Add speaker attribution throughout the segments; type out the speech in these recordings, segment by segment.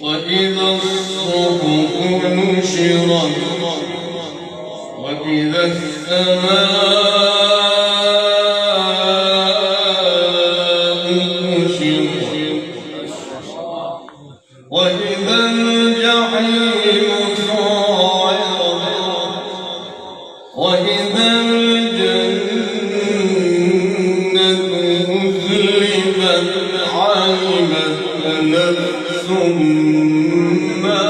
Speaker 1: وإذا الصحف نشرت وإذا السماء كشطت وإذا الجحيم سعرت وإذا الجنة أزلفت علمت نفس ما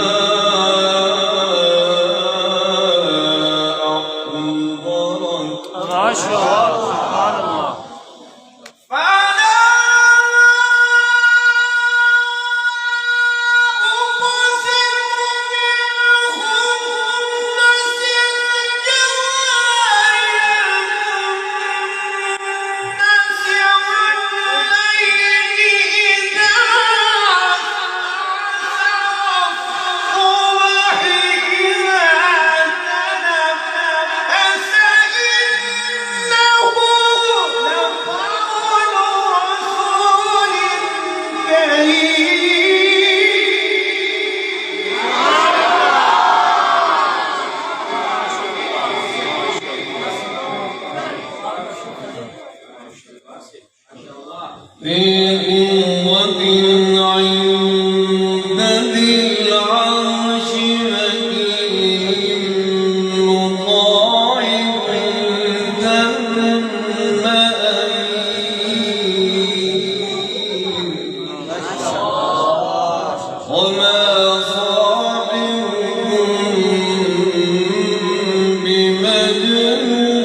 Speaker 1: أحضرت.
Speaker 2: ما شاء الله سبحان الله.
Speaker 1: ذي قوة عند ذي العرش مكين مطاع ثم أمين وما صاحبكم بمجنون.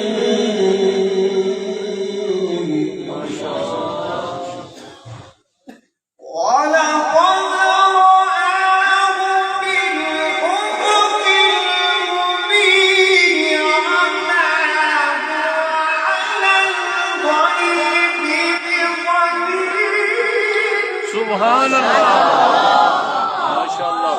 Speaker 2: سبحان الله ما شاء الله.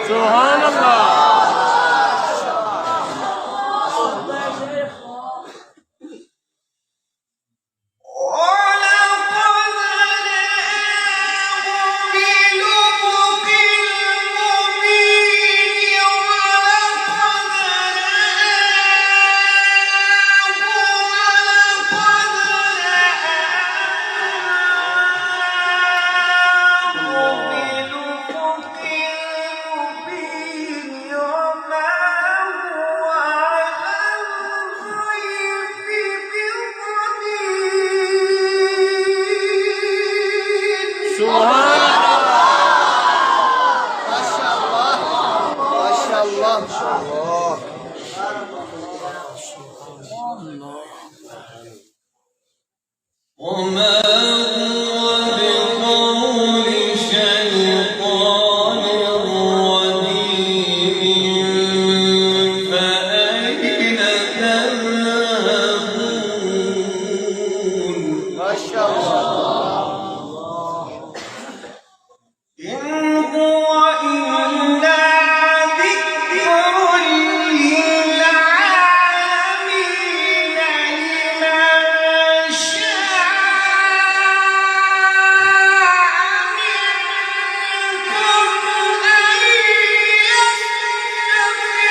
Speaker 2: سبحان الله.
Speaker 1: وما هو بقول شيطان رجيم فأين تذهبون
Speaker 2: ما شاء الله.
Speaker 1: إن هو إلا ذكر للعالمين لمن شاء منكم أن يستقيم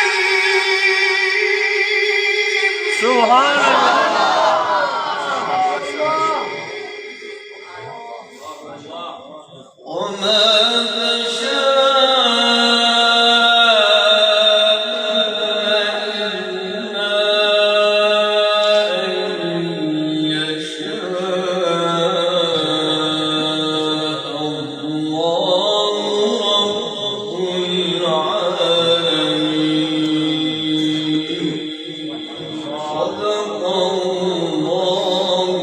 Speaker 2: سبحان الله.
Speaker 1: وما